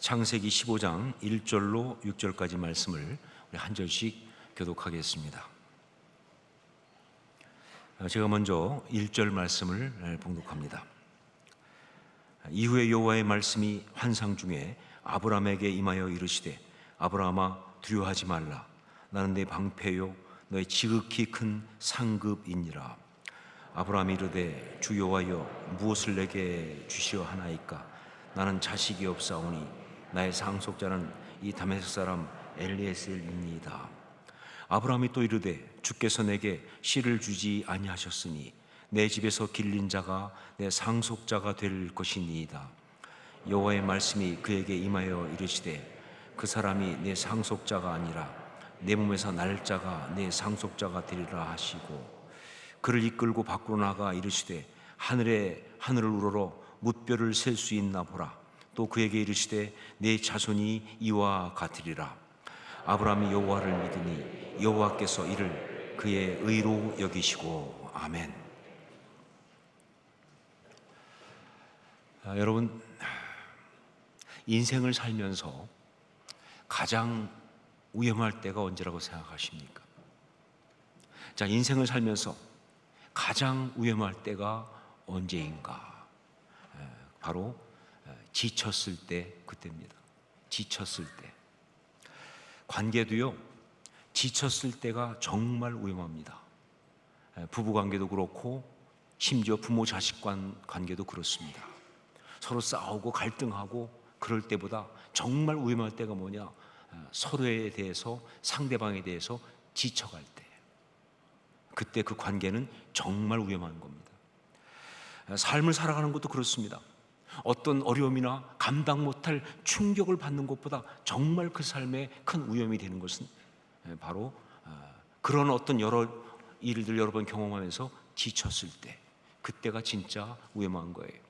창세기 15장 1절로 6절까지 말씀을 우리 한 절씩 교독하겠습니다. 제가 먼저 1절 말씀을 봉독합니다. 이후에 여호와의 말씀이 환상 중에 아브라함에게 임하여 이르시되 아브라함아 두려워하지 말라. 나는 내 방패요 너의 지극히 큰 상급이니라. 아브라함이 이르되 주 여호와여 무엇을 내게 주시려 하나이까? 나는 자식이 없사오니 나의 상속자는 이 다메섹 사람 엘리에셀이니이다. 아브라함이 또 이르되 주께서 내게 씨를 주지 아니하셨으니 내 집에서 길린 자가 내 상속자가 될 것이니이다. 여호와의 말씀이 그에게 임하여 이르시되 그 사람이 내 상속자가 아니라 내 몸에서 날 자가 내 상속자가 되리라 하시고 그를 이끌고 밖으로 나가 이르시되 하늘을 우러러 뭇별을 셀 수 있나 보라. 또 그에게 이르시되 내 자손이 이와 같으리라. 아브라함이 여호와를 믿으니 여호와께서 이를 그의 의로 여기시고. 아멘. 여러분, 인생을 살면서 가장 위험할 때가 언제라고 생각하십니까? 자, 인생을 살면서 가장 위험할 때가 언제인가? 바로 지쳤을 때, 그때입니다. 지쳤을 때. 관계도요, 지쳤을 때가 정말 위험합니다. 부부 관계도 그렇고 심지어 부모 자식 관계도 그렇습니다. 서로 싸우고 갈등하고 그럴 때보다 정말 위험할 때가 뭐냐? 서로에 대해서, 상대방에 대해서 지쳐갈 때. 그때 그 관계는 정말 위험한 겁니다. 삶을 살아가는 것도 그렇습니다. 어떤 어려움이나 감당 못할 충격을 받는 것보다 정말 그 삶에 큰 위험이 되는 것은 바로 그런 어떤 여러 일들 여러 번 경험하면서 지쳤을 때, 그때가 진짜 위험한 거예요.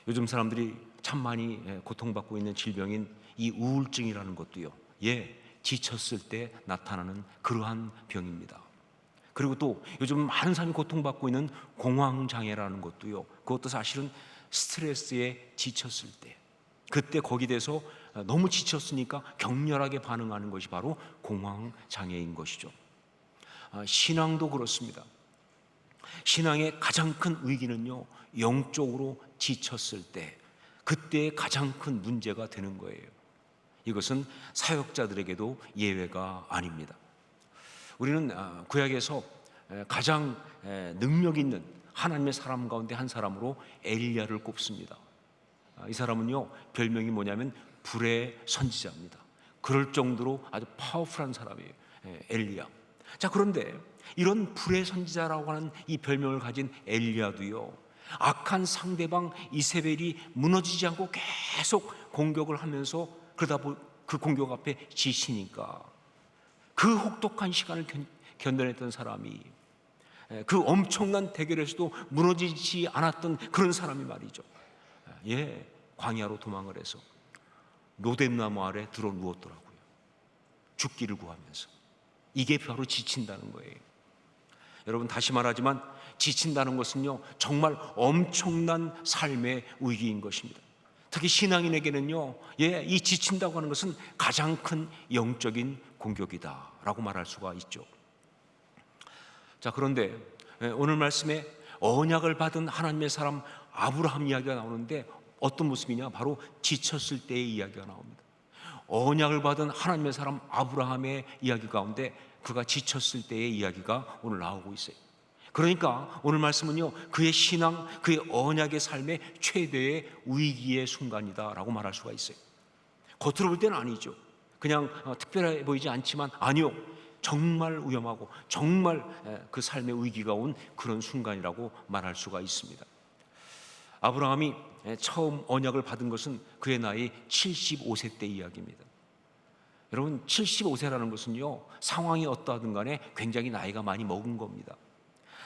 요즘 사람들이 참 많이 고통받고 있는 질병인 이 우울증이라는 것도요, 지쳤을 때 나타나는 그러한 병입니다. 그리고 또 요즘 많은 사람이 고통받고 있는 공황장애라는 것도요, 그것도 사실은 스트레스에 지쳤을 때, 그때 거기에 대해서 너무 지쳤으니까 격렬하게 반응하는 것이 바로 공황장애인 것이죠. 신앙도 그렇습니다. 신앙의 가장 큰 위기는요, 영적으로 지쳤을 때, 그때의 가장 큰 문제가 되는 거예요. 이것은 사역자들에게도 예외가 아닙니다. 우리는 구약에서 가장 능력 있는 하나님의 사람 가운데 한 사람으로 엘리야를 꼽습니다. 이 사람은요, 별명이 뭐냐면 불의 선지자입니다. 그럴 정도로 아주 파워풀한 사람이에요, 엘리야. 자, 그런데 이런 불의 선지자라고 하는 이 별명을 가진 엘리야도요, 악한 상대방 이세벨이 무너지지 않고 계속 공격을 하면서 그러다 그 공격 앞에 지치니까 그 혹독한 시간을 견뎌냈던 사람이, 그 엄청난 대결에서도 무너지지 않았던 그런 사람이 말이죠, 광야로 도망을 해서 로뎀나무 아래 들어 누웠더라고요. 죽기를 구하면서. 이게 바로 지친다는 거예요. 여러분, 다시 말하지만 지친다는 것은요, 정말 엄청난 삶의 위기인 것입니다. 특히 신앙인에게는요, 이 지친다고 하는 것은 가장 큰 영적인 공격이다라고 말할 수가 있죠. 자, 그런데 오늘 말씀에 언약을 받은 하나님의 사람 아브라함 이야기가 나오는데 어떤 모습이냐? 바로 지쳤을 때의 이야기가 나옵니다. 언약을 받은 하나님의 사람 아브라함의 이야기 가운데 그가 지쳤을 때의 이야기가 오늘 나오고 있어요. 그러니까 오늘 말씀은요, 그의 신앙, 그의 언약의 삶의 최대의 위기의 순간이다라고 말할 수가 있어요. 겉으로 볼 때는 아니죠. 그냥 특별해 보이지 않지만, 아니요, 정말 위험하고 정말 그 삶의 위기가 온 그런 순간이라고 말할 수가 있습니다. 아브라함이 처음 언약을 받은 것은 그의 나이 75세 때 이야기입니다. 여러분, 75세라는 것은요, 상황이 어떠하든 간에 굉장히 나이가 많이 먹은 겁니다.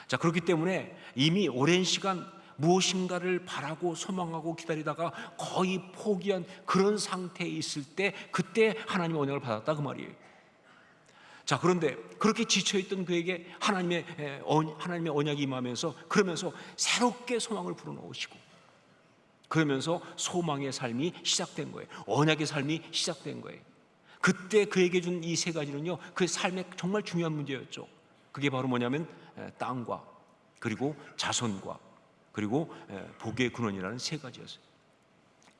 자, 그렇기 때문에 이미 오랜 시간 무엇인가를 바라고 소망하고 기다리다가 거의 포기한 그런 상태에 있을 때, 그때 하나님의 언약을 받았다, 그 말이에요. 자, 그런데 그렇게 지쳐있던 그에게 하나님의 언약이 임하면서, 그러면서 새롭게 소망을 불어넣으시고, 그러면서 소망의 삶이 시작된 거예요. 언약의 삶이 시작된 거예요. 그때 그에게 준 이 세 가지는요, 그 삶의 정말 중요한 문제였죠. 그게 바로 뭐냐면 땅과 그리고 자손과 그리고 복의 근원이라는 세 가지였어요.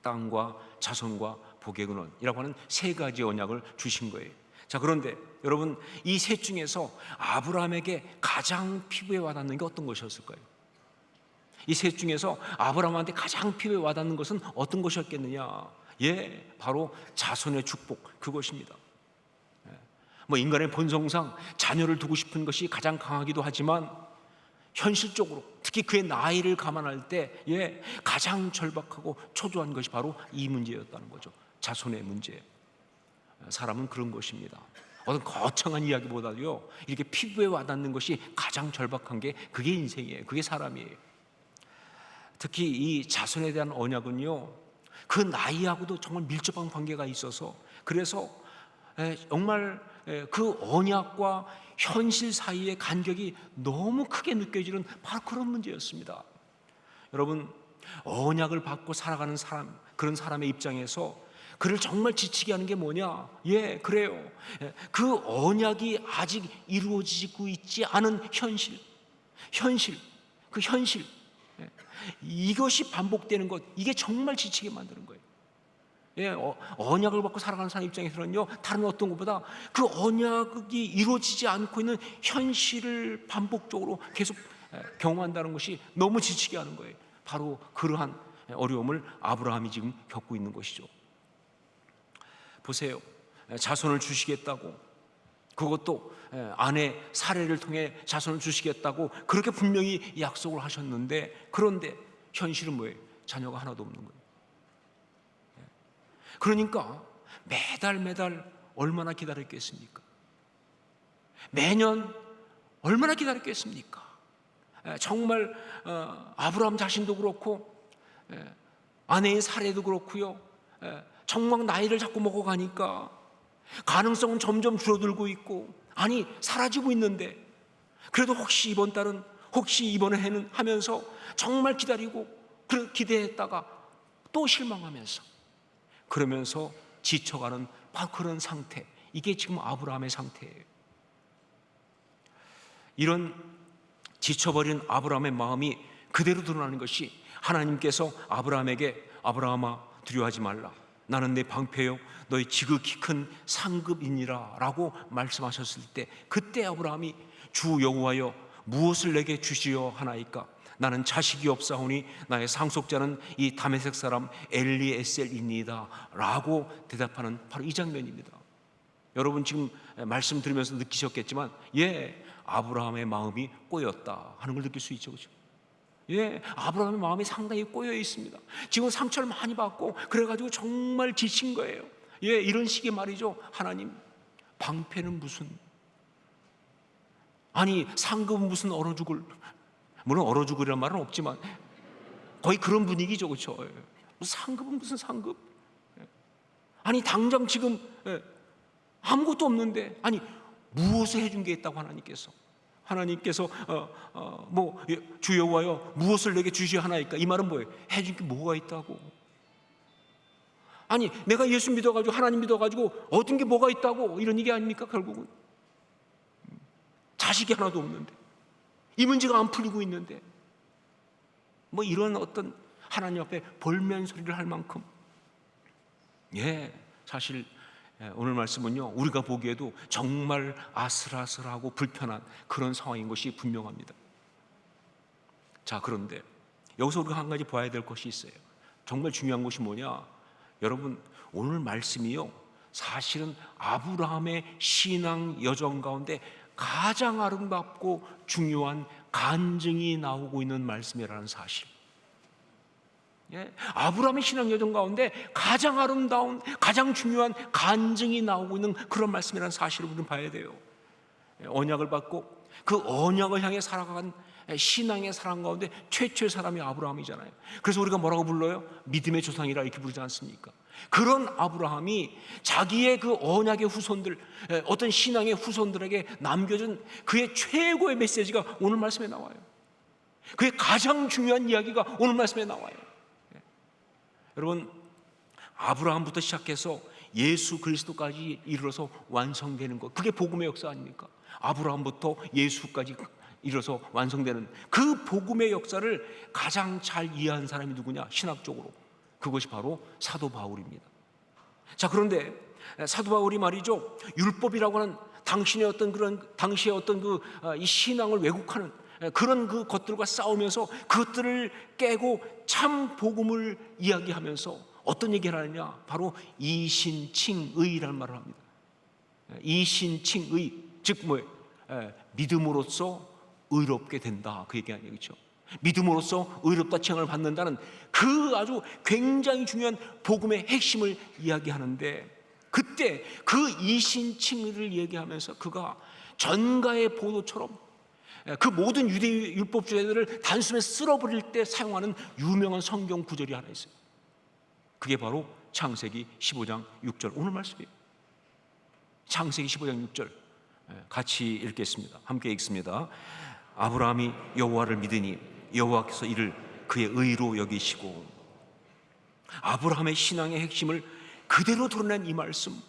땅과 자손과 복의 근원이라고 하는 세 가지 언약을 주신 거예요. 자, 그런데 여러분, 이 셋 중에서 아브라함에게 가장 피부에 와닿는 게 어떤 것이었을까요? 이 셋 중에서 아브라함한테 가장 피부에 와닿는 것은 어떤 것이었겠느냐? 예, 바로 자손의 축복, 그것입니다. 뭐 인간의 본성상 자녀를 두고 싶은 것이 가장 강하기도 하지만 현실적으로 특히 그의 나이를 감안할 때 가장 절박하고 초조한 것이 바로 이 문제였다는 거죠. 자손의 문제. 사람은 그런 것입니다. 어떤 거창한 이야기보다도요, 이렇게 피부에 와닿는 것이 가장 절박한 게 그게 인생이에요. 그게 사람이에요. 특히 이 자손에 대한 언약은요, 그 나이하고도 정말 밀접한 관계가 있어서, 그래서 정말 그 언약과 현실 사이의 간격이 너무 크게 느껴지는 바로 그런 문제였습니다. 여러분, 언약을 받고 살아가는 사람, 그런 사람의 입장에서 그를 정말 지치게 하는 게 뭐냐? 그래요. 그 언약이 아직 이루어지고 있지 않은 현실, 그 현실, 이것이 반복되는 것, 이게 정말 지치게 만드는 거예요. 언약을 받고 살아가는 사람 입장에서는요, 다른 어떤 것보다 그 언약이 이루어지지 않고 있는 현실을 반복적으로 계속 경험한다는 것이 너무 지치게 하는 거예요. 바로 그러한 어려움을 아브라함이 지금 겪고 있는 것이죠. 보세요. 자손을 주시겠다고, 그것도 아내 사례를 통해 자손을 주시겠다고 그렇게 분명히 약속을 하셨는데, 그런데 현실은 뭐예요? 자녀가 하나도 없는 거예요. 그러니까 매달 얼마나 기다렸겠습니까? 매년 얼마나 기다렸겠습니까? 정말 아브라함 자신도 그렇고 아내의 사례도 그렇고요, 정말 나이를 자꾸 먹어가니까 가능성은 점점 줄어들고 있고, 아니 사라지고 있는데, 그래도 혹시 이번 달은, 혹시 이번 해는 하면서 정말 기다리고 기대했다가 또 실망하면서, 그러면서 지쳐가는 바로 그런 상태, 이게 지금 아브라함의 상태예요. 이런 지쳐버린 아브라함의 마음이 그대로 드러나는 것이, 하나님께서 아브라함에게 아브라함아 두려워하지 말라, 나는 내 방패요 너의 지극히 큰 상급이니라 라고 말씀하셨을 때, 그때 아브라함이 주 여호와여 무엇을 내게 주시려 하나이까? 나는 자식이 없사오니 나의 상속자는 이 다메섹 사람 엘리에셀이니이다 라고 대답하는 바로 이 장면입니다. 여러분 지금 말씀 들으면서 느끼셨겠지만 아브라함의 마음이 꼬였다 하는 걸 느낄 수 있죠, 그렇죠? 아브라함의 마음이 상당히 꼬여 있습니다. 지금 상처를 많이 받고 그래가지고 정말 지친 거예요. 이런 식의 말이죠. 하나님, 방패는 무슨, 아니 상급은 무슨 얼어 죽을, 물론 얼어 죽으리란 말은 없지만 거의 그런 분위기죠, 그렇죠? 상급은 무슨 상급? 아니 당장 지금 아무것도 없는데, 아니 무엇을 해준 게 있다고 하나님께서 주 여호와여 무엇을 내게 주시려 하나이까? 이 말은 뭐예요? 해준 게 뭐가 있다고? 아니 내가 예수 믿어가지고, 하나님 믿어가지고 얻은 게 뭐가 있다고, 이런 얘기 아닙니까? 결국은 자식이 하나도 없는데, 이 문제가 안 풀리고 있는데, 뭐 이런 어떤 하나님 앞에 볼멘 소리를 할 만큼, 사실 오늘 말씀은요, 우리가 보기에도 정말 아슬아슬하고 불편한 그런 상황인 것이 분명합니다. 자, 그런데 여기서 우리가 한 가지 봐야 될 것이 있어요. 정말 중요한 것이 뭐냐? 여러분, 오늘 말씀이요, 사실은 아브라함의 신앙 여정 가운데 가장 아름답고 중요한 간증이 나오고 있는 말씀이라는 사실. 아브라함의 신앙 여정 가운데 가장 아름다운, 가장 중요한 간증이 나오고 있는 그런 말씀이라는 사실을 우리는 봐야 돼요. 언약을 받고 그 언약을 향해 살아간 신앙의 사람 가운데 최초의 사람이 아브라함이잖아요. 그래서 우리가 뭐라고 불러요? 믿음의 조상이라 이렇게 부르지 않습니까? 그런 아브라함이 자기의 그 언약의 후손들, 어떤 신앙의 후손들에게 남겨준 그의 최고의 메시지가 오늘 말씀에 나와요. 그의 가장 중요한 이야기가 오늘 말씀에 나와요. 여러분, 아브라함부터 시작해서 예수 그리스도까지 이르러서 완성되는 것, 그게 복음의 역사 아닙니까? 아브라함부터 예수까지 이르러서 완성되는 그 복음의 역사를 가장 잘 이해한 사람이 누구냐? 신학적으로 그것이 바로 사도 바울입니다. 자, 그런데 사도 바울이 말이죠, 율법이라고 하는 당신의 어떤 그런 당시의 어떤 이 신앙을 왜곡하는 그런 그 것들과 싸우면서 그것들을 깨고 참 복음을 이야기하면서 어떤 얘기를 하느냐? 바로 이신칭의라는 말을 합니다. 이신칭의, 즉 뭐예요? 믿음으로써 의롭게 된다, 그 얘기 아니에요, 그렇죠? 믿음으로써 의롭다 칭을 받는다는 그 아주 굉장히 중요한 복음의 핵심을 이야기하는데, 그때 그 이신칭의를 얘기하면서 그가 전가의 보도처럼 그 모든 유대 율법주의자들을 단숨에 쓸어버릴 때 사용하는 유명한 성경 구절이 하나 있어요. 그게 바로 창세기 15장 6절, 오늘 말씀이에요. 창세기 15장 6절 같이 읽겠습니다. 함께 읽습니다. 아브라함이 여호와를 믿으니 여호와께서 이를 그의 의로 여기시고. 아브라함의 신앙의 핵심을 그대로 드러낸 이 말씀,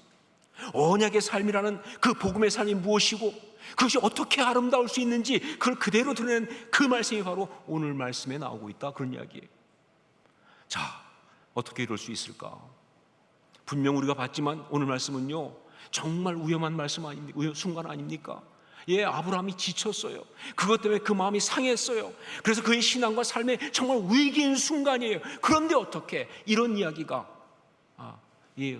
언약의 삶이라는 그 복음의 삶이 무엇이고 그것이 어떻게 아름다울 수 있는지 그걸 그대로 드러낸 그 말씀이 바로 오늘 말씀에 나오고 있다, 그런 이야기예요. 자, 어떻게 이럴 수 있을까? 분명 우리가 봤지만 오늘 말씀은요, 정말 위험한 말씀 아닙니까? 순간 아닙니까? 예, 아브라함이 지쳤어요. 그것 때문에 그 마음이 상했어요. 그래서 그의 신앙과 삶에 정말 위기인 순간이에요. 그런데 어떻게 이런 이야기가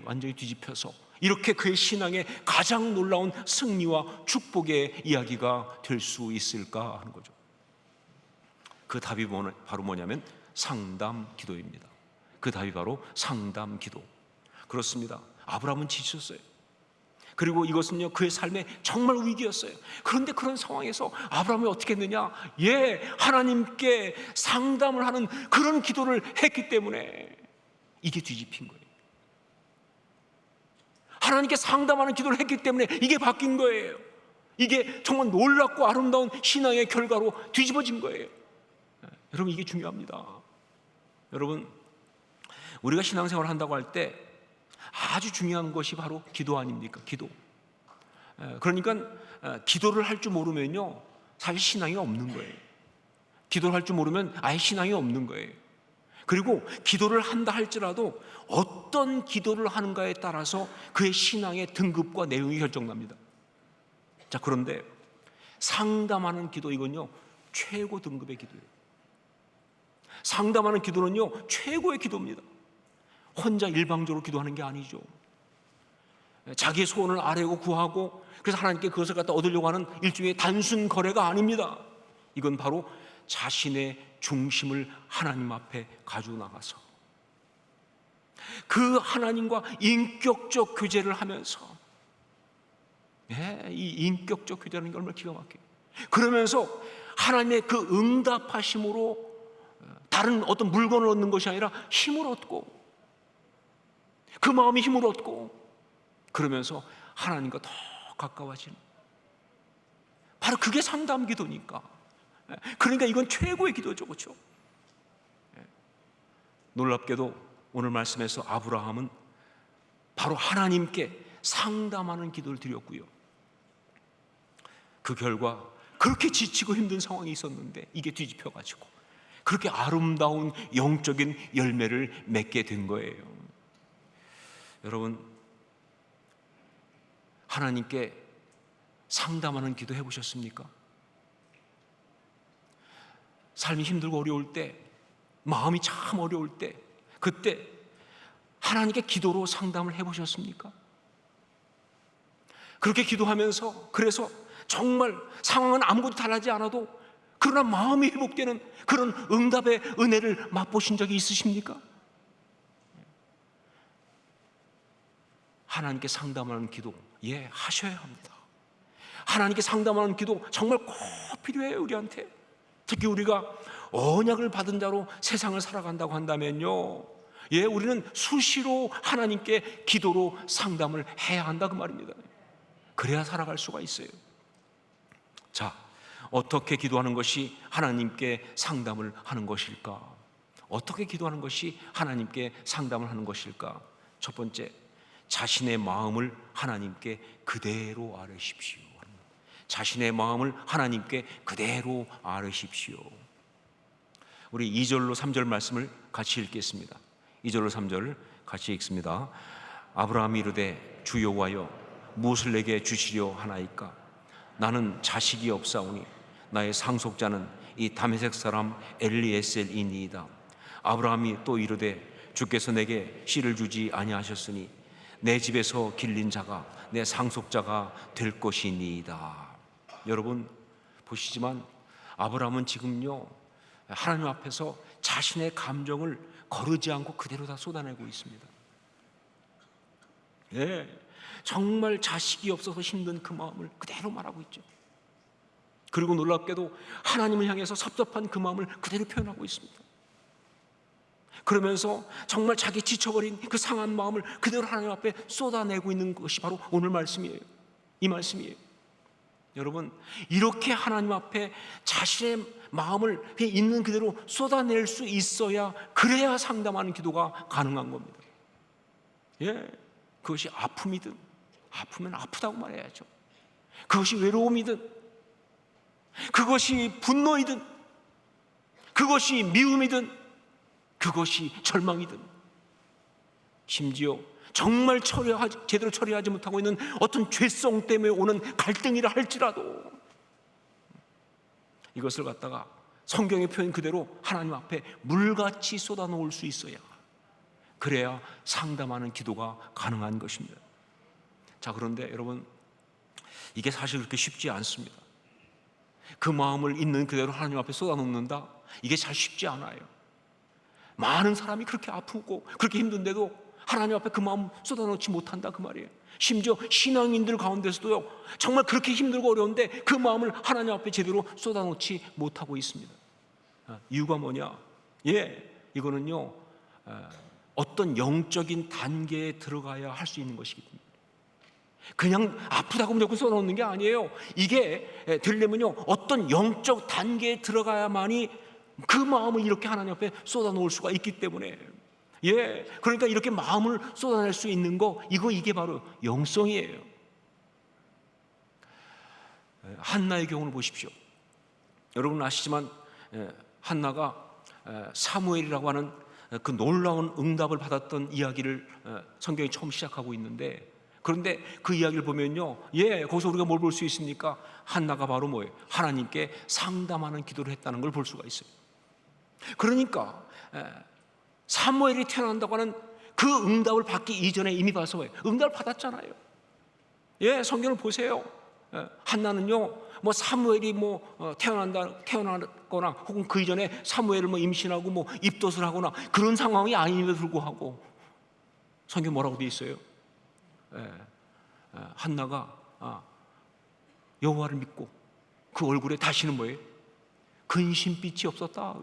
완전히 뒤집혀서 이렇게 그의 신앙의 가장 놀라운 승리와 축복의 이야기가 될 수 있을까 하는 거죠. 그 답이 바로 뭐냐면 상담 기도입니다. 그 답이 바로 상담 기도. 그렇습니다. 아브라함은 지쳤어요. 그리고 이것은요, 그의 삶에 정말 위기였어요. 그런데 그런 상황에서 아브라함이 어떻게 했느냐? 하나님께 상담을 하는 그런 기도를 했기 때문에 이게 뒤집힌 거예요. 하나님께 상담하는 기도를 했기 때문에 이게 바뀐 거예요. 이게 정말 놀랍고 아름다운 신앙의 결과로 뒤집어진 거예요. 여러분, 이게 중요합니다. 여러분, 우리가 신앙생활을 한다고 할 때 아주 중요한 것이 바로 기도 아닙니까? 기도. 그러니까 기도를 할 줄 모르면요, 사실 신앙이 없는 거예요. 기도를 할 줄 모르면 아예 신앙이 없는 거예요. 그리고 기도를 한다 할지라도 어떤 기도를 하는가에 따라서 그의 신앙의 등급과 내용이 결정납니다. 자, 그런데 상담하는 기도, 이건요 최고 등급의 기도예요. 상담하는 기도는요 최고의 기도입니다. 혼자 일방적으로 기도하는 게 아니죠. 자기의 소원을 아뢰고 구하고 그래서 하나님께 그것을 갖다 얻으려고 하는 일종의 단순 거래가 아닙니다. 이건 바로 자신의 중심을 하나님 앞에 가지고 나가서 그 하나님과 인격적 교제를 하면서, 이 인격적 교제라는 게 얼마나 기가 막혀요. 그러면서 하나님의 그 응답하심으로 다른 어떤 물건을 얻는 것이 아니라 힘을 얻고, 그 마음이 힘을 얻고, 그러면서 하나님과 더 가까워지는, 바로 그게 상담 기도니까. 그러니까 이건 최고의 기도죠, 그렇죠? 놀랍게도 오늘 말씀에서 아브라함은 바로 하나님께 상담하는 기도를 드렸고요, 그 결과 그렇게 지치고 힘든 상황이 있었는데 이게 뒤집혀가지고 그렇게 아름다운 영적인 열매를 맺게 된 거예요. 여러분, 하나님께 상담하는 기도 해보셨습니까? 삶이 힘들고 어려울 때, 마음이 참 어려울 때, 그때 하나님께 기도로 상담을 해보셨습니까? 그렇게 기도하면서, 그래서 정말 상황은 아무것도 달라지지 않아도 그러나 마음이 회복되는 그런 응답의 은혜를 맛보신 적이 있으십니까? 하나님께 상담하는 기도, 하셔야 합니다. 하나님께 상담하는 기도 정말 꼭 필요해요, 우리한테. 특히 우리가 언약을 받은 자로 세상을 살아간다고 한다면요, 우리는 수시로 하나님께 기도로 상담을 해야 한다, 그 말입니다. 그래야 살아갈 수가 있어요. 자, 어떻게 기도하는 것이 하나님께 상담을 하는 것일까? 어떻게 기도하는 것이 하나님께 상담을 하는 것일까? 첫 번째, 자신의 마음을 하나님께 그대로 아뢰십시오. 자신의 마음을 하나님께 그대로 아뢰십시오. 우리 2절로 3절 말씀을 같이 읽겠습니다. 2절로 3절 같이 읽습니다. 아브라함이 이르되 주 여호와여 무엇을 내게 주시려 하나이까? 나는 자식이 없사오니 나의 상속자는 이 다메섹 사람 엘리에셀이니이다. 아브라함이 또 이르되 주께서 내게 씨를 주지 아니하셨으니 내 집에서 길린 자가 내 상속자가 될 것이니이다. 여러분 보시지만 아브라함은 지금요 하나님 앞에서 자신의 감정을 거르지 않고 그대로 다 쏟아내고 있습니다. 정말 자식이 없어서 힘든 그 마음을 그대로 말하고 있죠. 그리고 놀랍게도 하나님을 향해서 섭섭한 그 마음을 그대로 표현하고 있습니다. 그러면서 정말 자기 지쳐버린 그 상한 마음을 그대로 하나님 앞에 쏟아내고 있는 것이 바로 오늘 말씀이에요. 이 말씀이에요. 여러분, 이렇게 하나님 앞에 자신의 마음을 있는 그대로 쏟아낼 수 있어야, 그래야 상담하는 기도가 가능한 겁니다. 그것이 아픔이든, 아프면 아프다고 말해야죠. 그것이 외로움이든, 그것이 분노이든, 그것이 미움이든, 그것이 절망이든, 심지어 정말 제대로 처리하지 못하고 있는 어떤 죄성 때문에 오는 갈등이라 할지라도 이것을 갖다가 성경의 표현 그대로 하나님 앞에 물같이 쏟아놓을 수 있어야, 그래야 상담하는 기도가 가능한 것입니다. 자, 그런데 여러분, 이게 사실 그렇게 쉽지 않습니다. 그 마음을 있는 그대로 하나님 앞에 쏟아놓는다, 이게 잘 쉽지 않아요. 많은 사람이 그렇게 아프고 그렇게 힘든데도 하나님 앞에 그 마음 쏟아놓지 못한다, 그 말이에요. 심지어 신앙인들 가운데서도요, 정말 그렇게 힘들고 어려운데 그 마음을 하나님 앞에 제대로 쏟아놓지 못하고 있습니다. 이유가 뭐냐? 이거는요, 어떤 영적인 단계에 들어가야 할 수 있는 것이기 때문에, 그냥 아프다고 무조건 쏟아놓는 게 아니에요. 이게 되려면요, 어떤 영적 단계에 들어가야만이 그 마음을 이렇게 하나님 앞에 쏟아놓을 수가 있기 때문에, 그러니까 이렇게 마음을 쏟아낼 수 있는 거, 이게 바로 영성이에요. 한나의 경우를 보십시오. 여러분 아시지만 한나가 사무엘이라고 하는 그 놀라운 응답을 받았던 이야기를 성경이 처음 시작하고 있는데, 그런데 그 이야기를 보면요, 거기서 우리가 뭘 볼 수 있습니까? 한나가 바로 뭐예요? 하나님께 상담하는 기도를 했다는 걸 볼 수가 있어요. 그러니까 사무엘이 태어난다고 하는 그 응답을 받기 이전에 이미 봐서 응답을 받았잖아요. 성경을 보세요. 한나는요, 뭐 사무엘이 태어나거나 혹은 그 이전에 사무엘을 임신하고 입덧을 하거나 그런 상황이 아님에도 불구하고 성경 뭐라고 돼 있어요? 한나가 여호와를 믿고 그 얼굴에 다시는 뭐예요? 근심빛이 없었다.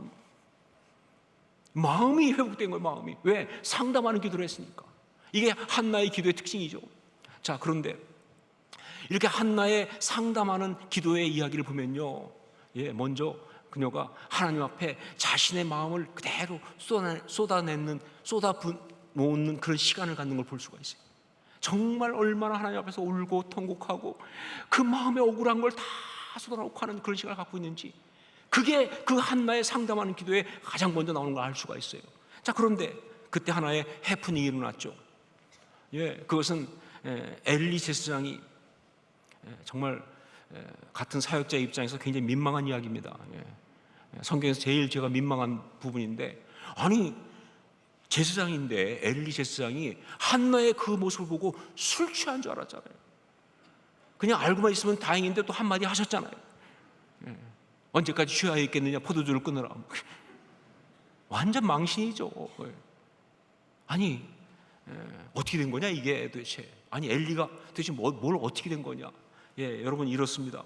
마음이 회복된 거예요. 마음이. 왜? 상담하는 기도를 했으니까. 이게 한나의 기도의 특징이죠. 자, 그런데 이렇게 한나의 상담하는 기도의 이야기를 보면요, 먼저 그녀가 하나님 앞에 자신의 마음을 그대로 쏟아놓는 그런 시간을 갖는 걸 볼 수가 있어요. 정말 얼마나 하나님 앞에서 울고 통곡하고 그 마음의 억울한 걸 다 쏟아놓고 하는 그런 시간을 갖고 있는지, 그게 그 한나의 상담하는 기도에 가장 먼저 나오는 걸 알 수가 있어요. 자, 그런데 그때 하나의 해프닝이 일어났죠. 그것은 엘리 제사장이 정말 같은 사역자의 입장에서 굉장히 민망한 이야기입니다. 성경에서 제일 제가 민망한 부분인데, 아니 제사장인데 엘리 제사장이 한나의 그 모습을 보고 술 취한 줄 알았잖아요. 그냥 알고만 있으면 다행인데 또 한마디 하셨잖아요. 언제까지 취하여 있겠느냐, 포도주를 끊으라. 완전 망신이죠. 아니 어떻게 된 거냐 이게 도대체. 아니 엘리가 도대체 뭘 어떻게 된 거냐. 여러분 이렇습니다.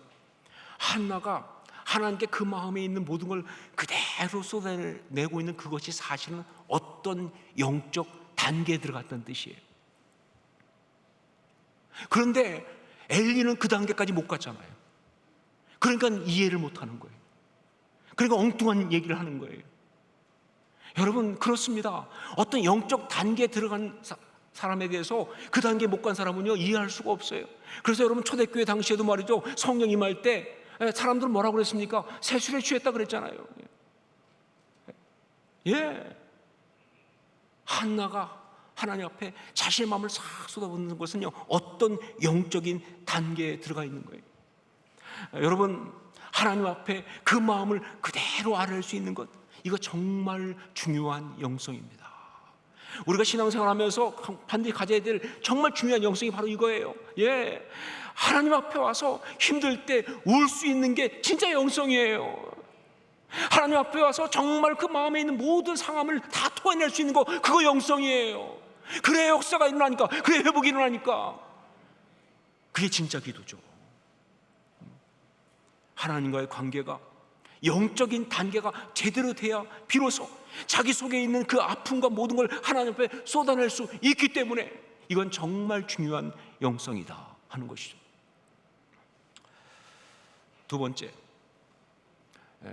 한나가 하나님께 그 마음에 있는 모든 걸 그대로 쏟아내고 있는 그것이 사실은 어떤 영적 단계에 들어갔다는 뜻이에요. 그런데 엘리는 그 단계까지 못 갔잖아요. 그러니까 이해를 못 하는 거예요. 그러니까 엉뚱한 얘기를 하는 거예요. 여러분, 그렇습니다. 어떤 영적 단계에 들어간 사람에 대해서 그 단계에 못 간 사람은요, 이해할 수가 없어요. 그래서 여러분, 초대교회 당시에도 말이죠, 성령 임할 때 사람들은 뭐라고 그랬습니까? 세술에 취했다 그랬잖아요. 예. 한나가 하나님 앞에 자신의 마음을 싹 쏟아붓는 것은요, 어떤 영적인 단계에 들어가 있는 거예요. 여러분, 하나님 앞에 그 마음을 그대로 아뢰할 수 있는 것, 이거 정말 중요한 영성입니다. 우리가 신앙생활하면서 반드시 가져야 될 정말 중요한 영성이 바로 이거예요. 예, 하나님 앞에 와서 힘들 때 울 수 있는 게 진짜 영성이에요. 하나님 앞에 와서 정말 그 마음에 있는 모든 상함을 다 토해낼 수 있는 거, 그거 영성이에요. 그래야 역사가 일어나니까, 그래야 회복이 일어나니까. 그게 진짜 기도죠. 하나님과의 관계가, 영적인 단계가 제대로 돼야 비로소 자기 속에 있는 그 아픔과 모든 걸 하나님 앞에 쏟아낼 수 있기 때문에 이건 정말 중요한 영성이다 하는 것이죠. 두 번째,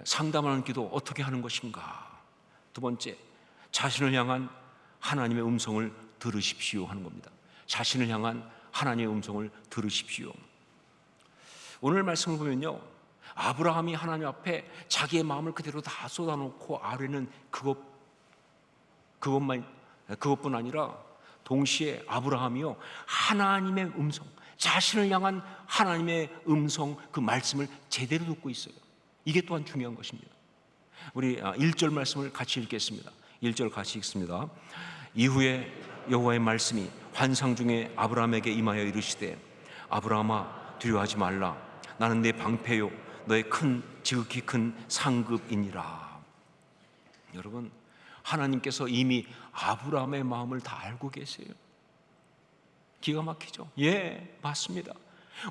상담하는 기도 어떻게 하는 것인가? 두 번째, 자신을 향한 하나님의 음성을 들으십시오 하는 겁니다. 자신을 향한 하나님의 음성을 들으십시오. 오늘 말씀을 보면요, 아브라함이 하나님 앞에 자기의 마음을 그대로 다 쏟아놓고 아뢰는 그것뿐 아니라 동시에 아브라함이요, 하나님의 음성, 자신을 향한 하나님의 음성, 그 말씀을 제대로 듣고 있어요. 이게 또한 중요한 것입니다. 우리 1절 말씀을 같이 읽겠습니다. 1절 같이 읽습니다. 이후에 여호와의 말씀이 환상 중에 아브라함에게 임하여 이르시되, 아브라함아, 두려워하지 말라. 나는 내 방패요 너의 지극히 큰 상급이니라. 여러분, 하나님께서 이미 아브라함의 마음을 다 알고 계세요. 기가 막히죠? 예, 맞습니다.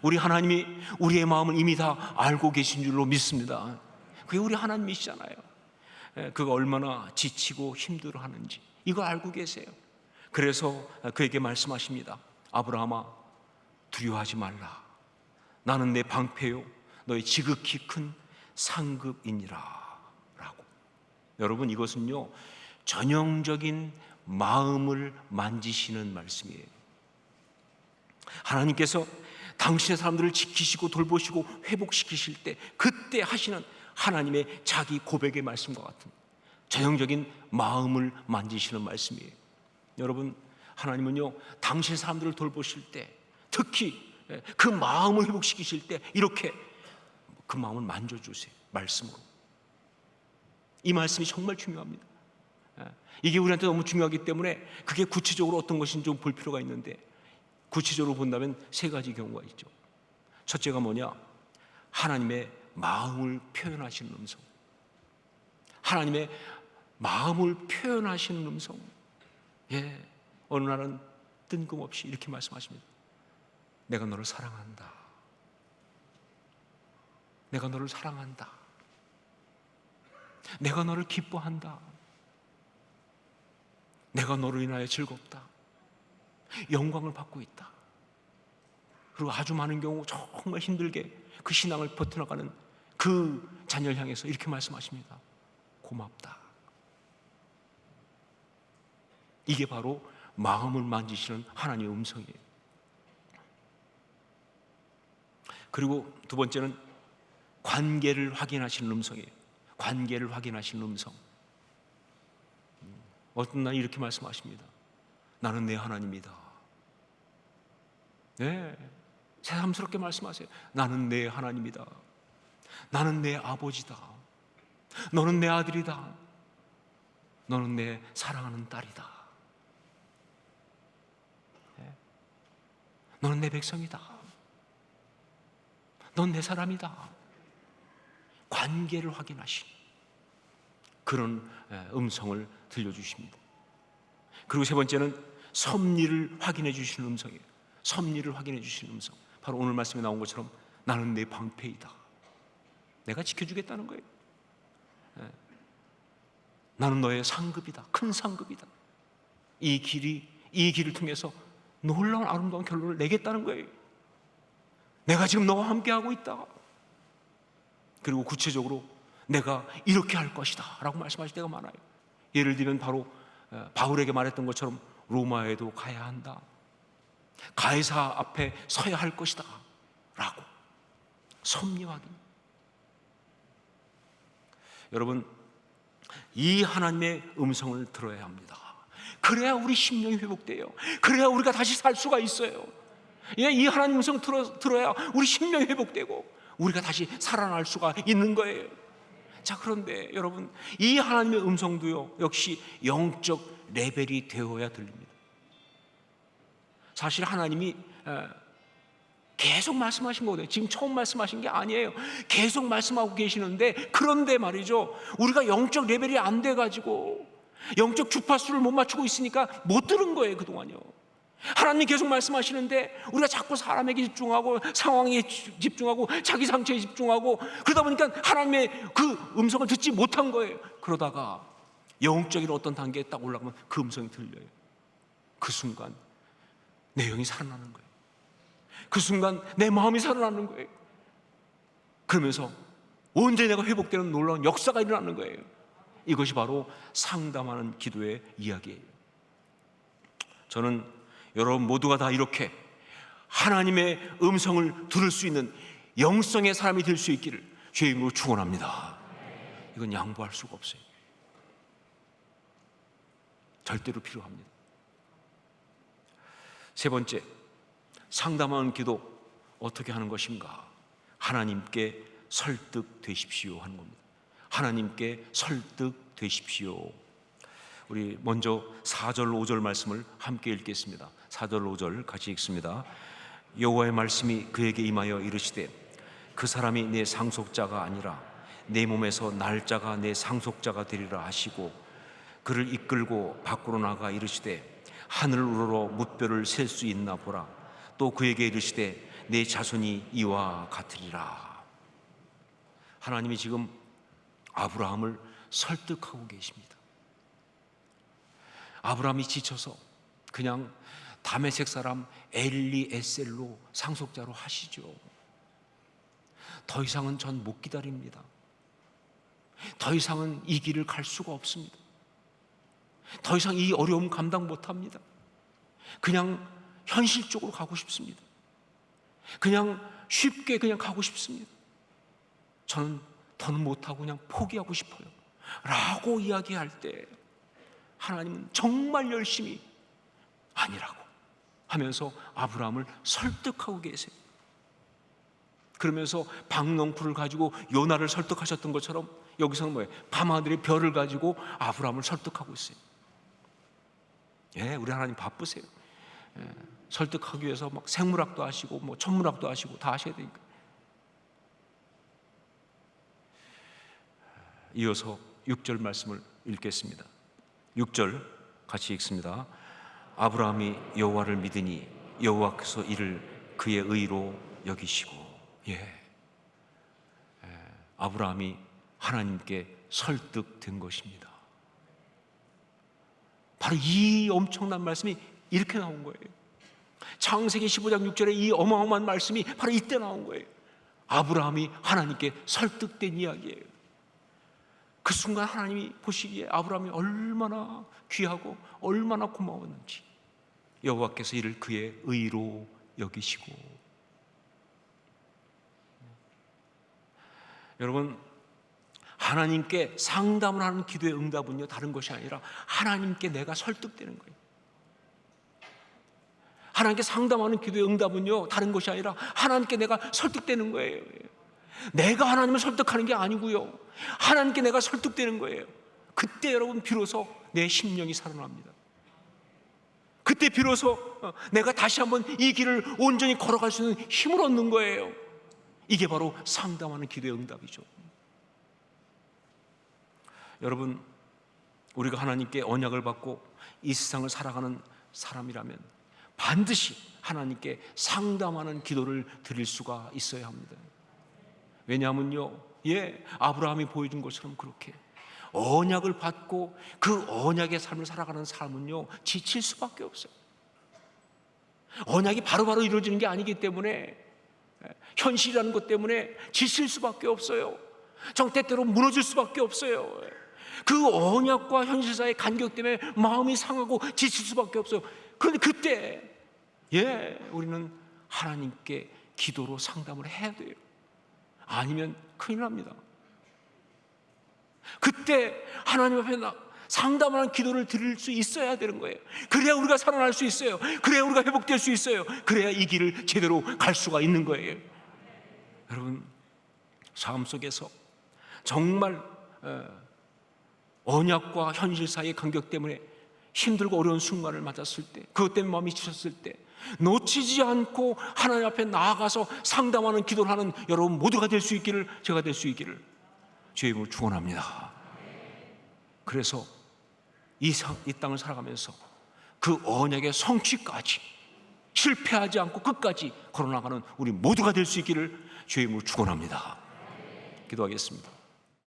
우리 하나님이 우리의 마음을 이미 다 알고 계신 줄로 믿습니다. 그게 우리 하나님이시잖아요. 그가 얼마나 지치고 힘들어하는지 이걸 알고 계세요. 그래서 그에게 말씀하십니다. 아브라함아, 두려워하지 말라. 나는 내 방패요 너의 지극히 큰 상급이니라 라고. 여러분, 이것은요, 전형적인 마음을 만지시는 말씀이에요. 하나님께서 당신의 사람들을 지키시고 돌보시고 회복시키실 때 그때 하시는 하나님의 자기 고백의 말씀과 같은 전형적인 마음을 만지시는 말씀이에요. 여러분, 하나님은요, 당신의 사람들을 돌보실 때, 특히 그 마음을 회복시키실 때 이렇게 그 마음을 만져주세요. 말씀으로. 이 말씀이 정말 중요합니다. 이게 우리한테 너무 중요하기 때문에 그게 구체적으로 어떤 것인지 좀 볼 필요가 있는데, 구체적으로 본다면 세 가지 경우가 있죠. 첫째가 뭐냐? 하나님의 마음을 표현하시는 음성. 하나님의 마음을 표현하시는 음성. 예, 어느 날은 뜬금없이 이렇게 말씀하십니다. 내가 너를 사랑한다. 내가 너를 사랑한다. 내가 너를 기뻐한다. 내가 너로 인하여 즐겁다. 영광을 받고 있다. 그리고 아주 많은 경우 정말 힘들게 그 신앙을 버텨나가는 그 자녀를 향해서 이렇게 말씀하십니다. 고맙다. 이게 바로 마음을 만지시는 하나님의 음성이에요. 그리고 두 번째는 관계를 확인하시는 음성이에요. 관계를 확인하시는 음성. 어떤 날 이렇게 말씀하십니다. 나는 내 하나님이다. 네, 새삼스럽게 말씀하세요. 나는 내 하나님이다. 나는 내 아버지다. 너는 내 아들이다. 너는 내 사랑하는 딸이다. 네. 너는 내 백성이다. 넌 내 사람이다. 관계를 확인하신 그런 음성을 들려주십니다. 그리고 세 번째는 섭리를 확인해 주시는 음성이에요. 섭리를 확인해 주시는 음성. 바로 오늘 말씀에 나온 것처럼 나는 내 방패이다. 내가 지켜주겠다는 거예요. 나는 너의 상급이다. 큰 상급이다. 이 길을 통해서 놀라운 아름다운 결론을 내겠다는 거예요. 내가 지금 너와 함께하고 있다. 그리고 구체적으로 내가 이렇게 할 것이다 라고 말씀하실 때가 많아요. 예를 들면 바로 바울에게 말했던 것처럼 로마에도 가야 한다, 가이사 앞에 서야 할 것이다 라고 섭리하기. 여러분, 이 하나님의 음성을 들어야 합니다. 그래야 우리 심령이 회복돼요. 그래야 우리가 다시 살 수가 있어요. 이 하나님 음성 들어야 우리 심령이 회복되고 우리가 다시 살아날 수가 있는 거예요. 자, 그런데 여러분, 이 하나님의 음성도요, 역시 영적 레벨이 되어야 들립니다. 사실 하나님이 계속 말씀하신 거거든요. 지금 처음 말씀하신 게 아니에요. 계속 말씀하고 계시는데, 그런데 말이죠, 우리가 영적 레벨이 안 돼가지고 영적 주파수를 못 맞추고 있으니까 못 들은 거예요, 그동안요. 하나님이 계속 말씀하시는데 우리가 자꾸 사람에게 집중하고 상황에 집중하고 자기 상처에 집중하고 그러다 보니까 하나님의 그 음성을 듣지 못한 거예요. 그러다가 영적인 어떤 단계에 딱 올라가면 그 음성이 들려요. 그 순간 내 영이 살아나는 거예요. 그 순간 내 마음이 살아나는 거예요. 그러면서 언제 내가 회복되는 놀라운 역사가 일어나는 거예요. 이것이 바로 상담하는 기도의 이야기예요. 저는 여러분 모두가 다 이렇게 하나님의 음성을 들을 수 있는 영성의 사람이 될 수 있기를 주의 이름으로 축원합니다. 이건 양보할 수가 없어요. 절대로 필요합니다. 세 번째, 상담하는 기도 어떻게 하는 것인가? 하나님께 설득되십시오 하는 겁니다. 하나님께 설득되십시오. 우리 먼저 4절 5절 말씀을 함께 읽겠습니다. 4절 5절 같이 읽습니다. 여호와의 말씀이 그에게 임하여 이르시되 그 사람이 내 상속자가 아니라 내 몸에서 날짜가 내 상속자가 되리라 하시고 그를 이끌고 밖으로 나가 이르시되 하늘을 우러러 뭇별을 셀 수 있나 보라. 또 그에게 이르시되 내 자손이 이와 같으리라. 하나님이 지금 아브라함을 설득하고 계십니다. 아브라함이 지쳐서 그냥 다메섹 사람 엘리에셀로 상속자로 하시죠. 더 이상은 전 못 기다립니다. 더 이상은 이 길을 갈 수가 없습니다. 더 이상 이 어려움 감당 못합니다. 그냥 현실적으로 가고 싶습니다. 그냥 쉽게 그냥 가고 싶습니다. 저는 더는 못하고 그냥 포기하고 싶어요 라고 이야기할 때 하나님은 정말 열심히 아니라고 하면서 아브라함을 설득하고 계세요. 그러면서 박넝쿨을 가지고 요나를 설득하셨던 것처럼 여기서는 뭐예요? 밤하늘의 별을 가지고 아브라함을 설득하고 있어요. 예, 우리 하나님 바쁘세요. 예, 설득하기 위해서 막 생물학도 하시고 뭐 천문학도 하시고 다 하셔야 되니까. 이어서 6절 말씀을 읽겠습니다. 6절 같이 읽습니다. 아브라함이 여호와를 믿으니 여호와께서 이를 그의 의로 여기시고. 아브라함이 하나님께 설득된 것입니다. 바로 이 엄청난 말씀이 이렇게 나온 거예요. 창세기 15장 6절에 이 어마어마한 말씀이 바로 이때 나온 거예요. 아브라함이 하나님께 설득된 이야기예요. 그 순간 하나님이 보시기에 아브라함이 얼마나 귀하고 얼마나 고마웠는지 여호와께서 이를 그의 의로 여기시고. 여러분, 하나님께 상담을 하는 기도의 응답은요 다른 것이 아니라 하나님께 내가 설득되는 거예요. 하나님께 상담하는 기도의 응답은요 다른 것이 아니라 하나님께 내가 설득되는 거예요. 내가 하나님을 설득하는 게 아니고요, 하나님께 내가 설득되는 거예요. 그때 여러분 비로소 내 심령이 살아납니다. 그때 비로소 내가 다시 한번 이 길을 온전히 걸어갈 수 있는 힘을 얻는 거예요. 이게 바로 상담하는 기도의 응답이죠. 여러분, 우리가 하나님께 언약을 받고 이 세상을 살아가는 사람이라면 반드시 하나님께 상담하는 기도를 드릴 수가 있어야 합니다. 왜냐하면요, 아브라함이 보여준 것처럼 그렇게 언약을 받고 그 언약의 삶을 살아가는 삶은요 지칠 수밖에 없어요. 언약이 바로바로 이루어지는 게 아니기 때문에, 현실이라는 것 때문에 지칠 수밖에 없어요. 때때로 무너질 수밖에 없어요. 그 언약과 현실 사이의 간격 때문에 마음이 상하고 지칠 수밖에 없어요. 그런데 그때 우리는 하나님께 기도로 상담을 해야 돼요. 아니면 큰일 납니다. 그때 하나님 앞에 상담하는 기도를 드릴 수 있어야 되는 거예요. 그래야 우리가 살아날 수 있어요. 그래야 우리가 회복될 수 있어요. 그래야 이 길을 제대로 갈 수가 있는 거예요. 여러분, 삶 속에서 정말 언약과 현실 사이의 간격 때문에 힘들고 어려운 순간을 맞았을 때, 그것 때문에 마음이 지쳤을 때 놓치지 않고 하나님 앞에 나아가서 상담하는 기도를 하는 여러분 모두가 될 수 있기를, 제가 될 수 있기를 주의 이름으로 축원합니다. 그래서 이 땅을 살아가면서 그 언약의 성취까지 실패하지 않고 끝까지 걸어나가는 우리 모두가 될 수 있기를 주의 이름으로 축원합니다. 기도하겠습니다.